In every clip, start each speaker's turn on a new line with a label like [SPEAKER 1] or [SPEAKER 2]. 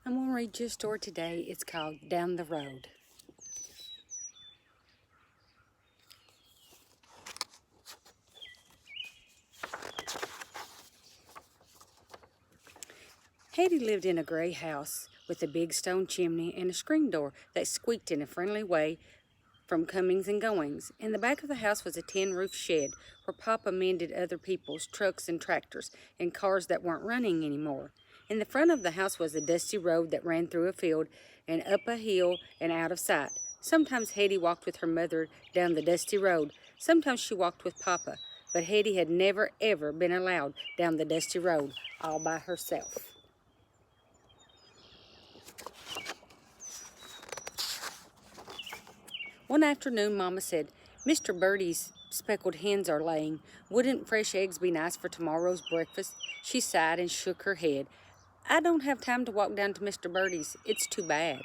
[SPEAKER 1] I'm going to read you a story today. It's called Down the Road. Hetty lived in a gray house with a big stone chimney and a screen door that squeaked in a friendly way from comings and goings. In the back of the house was a tin-roof shed where Papa mended other people's trucks and tractors and cars that weren't running anymore. In the front of the house was a dusty road that ran through a field and up a hill and out of sight. Sometimes Hetty walked with her mother down the dusty road. Sometimes she walked with Papa, but Hetty had never, ever been allowed down the dusty road all by herself. One afternoon, Mama said, "Mr. Birdie's speckled hens are laying. Wouldn't fresh eggs be nice for tomorrow's breakfast?" She sighed and shook her head. "I don't have time to walk down to Mr. Birdie's. It's too bad."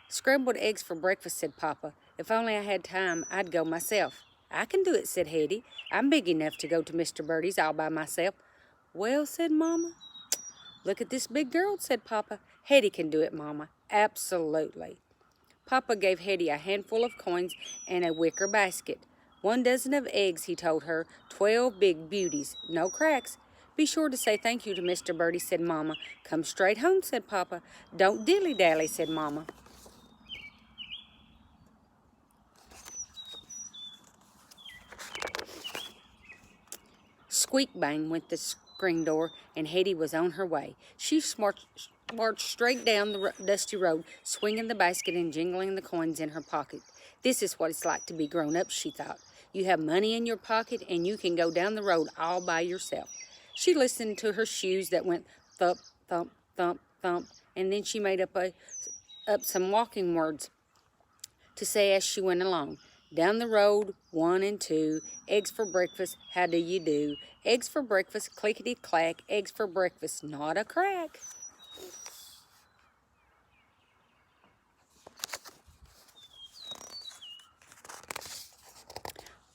[SPEAKER 1] "Scrambled eggs for breakfast," said Papa. "If only I had time, I'd go myself." "I can do it," said Hetty. "I'm big enough to go to Mr. Birdie's all by myself." "Well," said Mama. "Look at this big girl," said Papa. "Hetty can do it, Mama. Absolutely." Papa gave Hetty a handful of coins and a wicker basket. 1 dozen of eggs, he told her. 12 big beauties, no cracks. "Be sure to say thank you to Mr. Birdie," said Mama. "Come straight home," said Papa. "Don't dilly-dally," said Mama. Squeak bang went the screen door, and Hetty was on her way. She marched straight down the dusty road, swinging the basket and jingling the coins in her pocket. This is what it's like to be grown up, she thought. You have money in your pocket, and you can go down the road all by yourself. She listened to her shoes that went thump, thump, thump, thump, and then she made up some walking words to say as she went along. Down the road, 1 and 2, eggs for breakfast, how do you do? Eggs for breakfast, clickety-clack, eggs for breakfast, not a crack.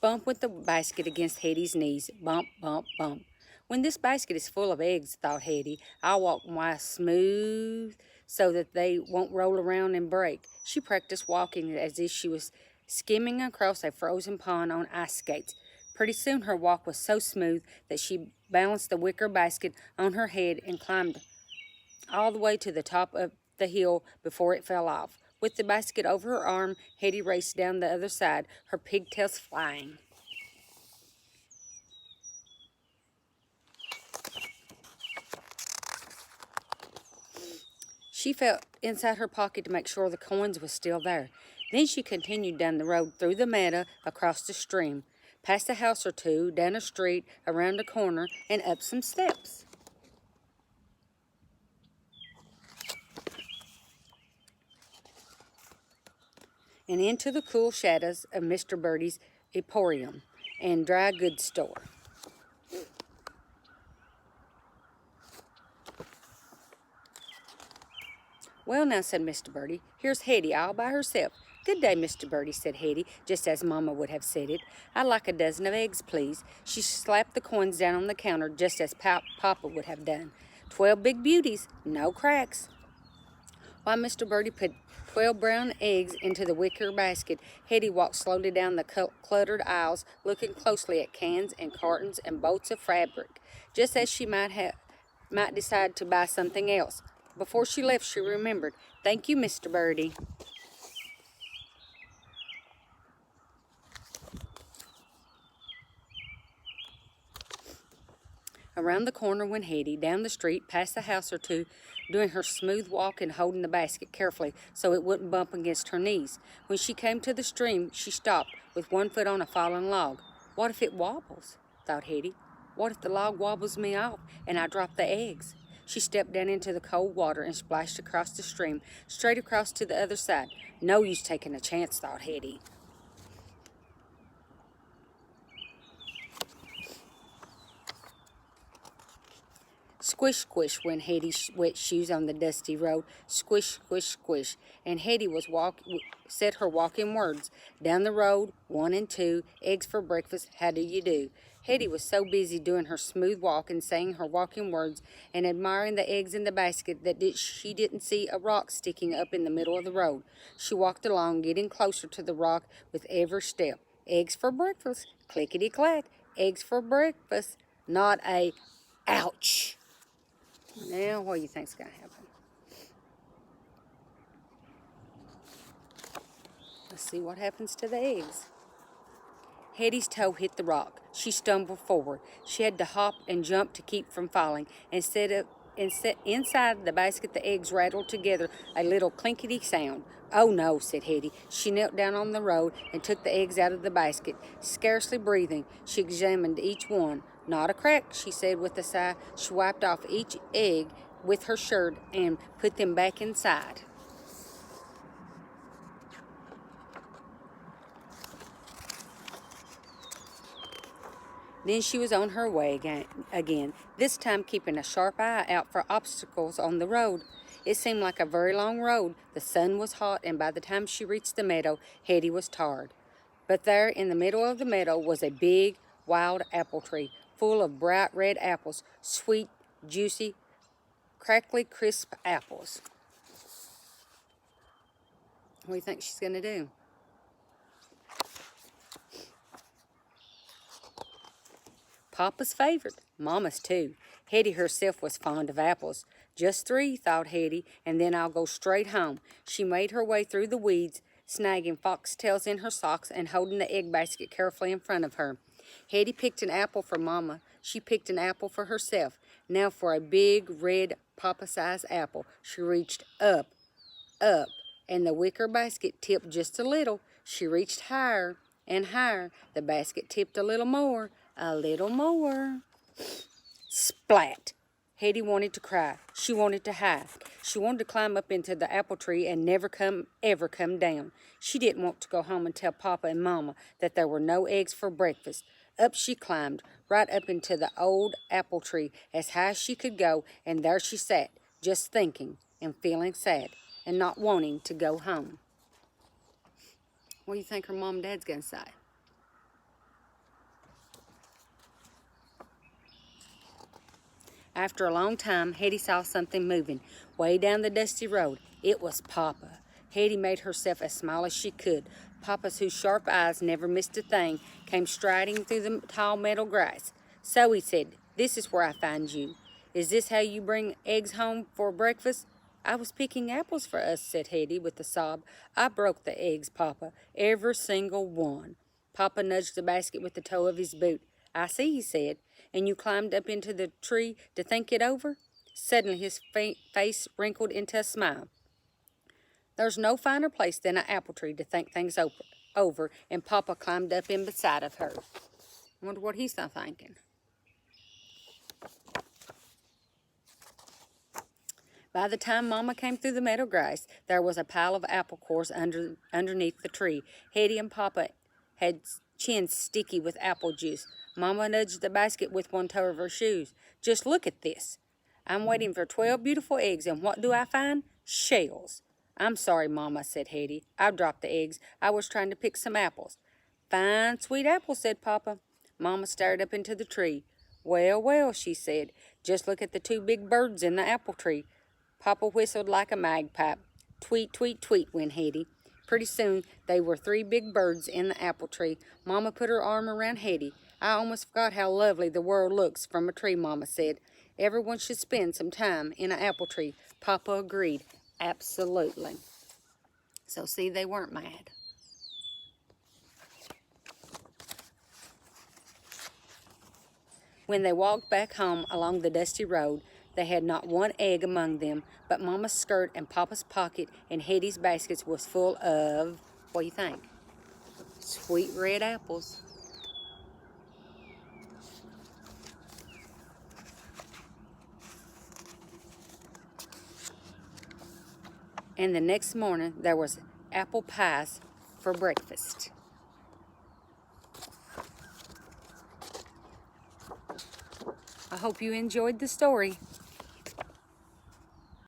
[SPEAKER 1] Bump went the basket against Hetty's knees, bump, bump, bump. When this basket is full of eggs, thought Hetty, I'll walk my smooth so that they won't roll around and break. She practiced walking as if she was skimming across a frozen pond on ice skates. Pretty soon her walk was so smooth that she balanced the wicker basket on her head and climbed all the way to the top of the hill before it fell off. With the basket over her arm, Hetty raced down the other side, her pigtails flying. She felt inside her pocket to make sure the coins was still there. Then she continued down the road through the meadow, across the stream, past a house or two, down a street, around a corner, and up some steps. And into the cool shadows of Mr. Birdie's emporium and dry goods store. "Well, now," said Mr. Birdie, "here's Hetty all by herself." "Good day, Mr. Birdie," said Hetty, just as Mama would have said it. "I'd like a dozen of eggs, please." She slapped the coins down on the counter just as Papa would have done. 12 big beauties, no cracks. While Mr. Birdie put 12 brown eggs into the wicker basket, Hetty walked slowly down the cluttered aisles, looking closely at cans and cartons and bolts of fabric, just as she might decide to buy something else. Before she left, she remembered, "Thank you, Mr. Birdie." Around the corner went Hetty, down the street, past a house or two, doing her smooth walk and holding the basket carefully so it wouldn't bump against her knees. When she came to the stream, she stopped with one foot on a fallen log. "What if it wobbles?" thought Hetty. "What if the log wobbles me off and I drop the eggs?" She stepped down into the cold water and splashed across the stream, straight across to the other side. No use taking a chance, thought Hetty. Squish, squish went Hetty's wet shoes on the dusty road. Squish, squish, squish. And Hetty said her walking words. Down the road, 1 and 2, eggs for breakfast, how do you do? Hetty was so busy doing her smooth walk and saying her walking words and admiring the eggs in the basket that she didn't see a rock sticking up in the middle of the road. She walked along, getting closer to the rock with every step. Eggs for breakfast, clickety-clack, eggs for breakfast, not a ouch. Now, what do you think's going to happen? Let's see what happens to the eggs. Hetty's toe hit the rock. She stumbled forward. She had to hop and jump to keep from falling. Inside the basket, the eggs rattled together, a little clinkety sound. "Oh no," said Hetty. She knelt down on the road and took the eggs out of the basket. Scarcely breathing, she examined each one. "Not a crack," she said with a sigh. She wiped off each egg with her shirt and put them back inside. Then she was on her way again, this time keeping a sharp eye out for obstacles on the road. It seemed like a very long road. The sun was hot, and by the time she reached the meadow, Hetty was tired. But there in the middle of the meadow was a big, wild apple tree, full of bright red apples, sweet, juicy, crackly, crisp apples. What do you think she's going to do? Papa's favorite, Mama's too. Hetty herself was fond of apples. Just 3, thought Hetty, and then I'll go straight home. She made her way through the weeds, snagging foxtails in her socks and holding the egg basket carefully in front of her. Hetty picked an apple for Mama. She picked an apple for herself. Now for a big, red, Papa-sized apple. She reached up, and the wicker basket tipped just a little. She reached higher and higher. The basket tipped a little more. A little more. Splat! Hetty wanted to cry. She wanted to hide. She wanted to climb up into the apple tree and never ever come down. She didn't want to go home and tell Papa and Mama that there were no eggs for breakfast. Up she climbed, right up into the old apple tree, as high as she could go, and there she sat, just thinking and feeling sad and not wanting to go home. What do you think her mom and dad's going to say? After a long time, Hetty saw something moving way down the dusty road. It was Papa. Hetty made herself as small as she could. Papa's, whose sharp eyes never missed a thing, came striding through the tall meadow grass. "So," he said, "this is where I find you. Is this how you bring eggs home for breakfast?" "I was picking apples for us," said Hetty with a sob. "I broke the eggs, Papa, every single one." Papa nudged the basket with the toe of his boot. "I see," he said. "And you climbed up into the tree to think it over?" Suddenly his face wrinkled into a smile. "There's no finer place than an apple tree to think things over, and Papa climbed up in beside of her." I wonder what he's thinking. By the time Mama came through the meadow grass, there was a pile of apple cores underneath the tree. Hetty and Papa had chins sticky with apple juice. Mama nudged the basket with one toe of her shoes. "Just look at this. I'm waiting for 12 beautiful eggs, and what do I find? Shells." "I'm sorry, Mama," said Hetty. "I dropped the eggs. I was trying to pick some apples." "Fine, sweet apples," said Papa. Mama stared up into the tree. "Well, well," she said, "just look at the 2 big birds in the apple tree." Papa whistled like a magpie. Tweet, tweet, tweet went Hetty. Pretty soon they were 3 big birds in the apple tree. Mama put her arm around Hetty. "I almost forgot how lovely the world looks from a tree," Mama said. "Everyone should spend some time in an apple tree." Papa agreed. Absolutely. So see, they weren't mad. When they walked back home along the dusty road, they had not one egg among them, but Mama's skirt and Papa's pocket and Hetty's baskets was full of, what do you think? Sweet red apples. And the next morning, there was apple pies for breakfast. I hope you enjoyed the story.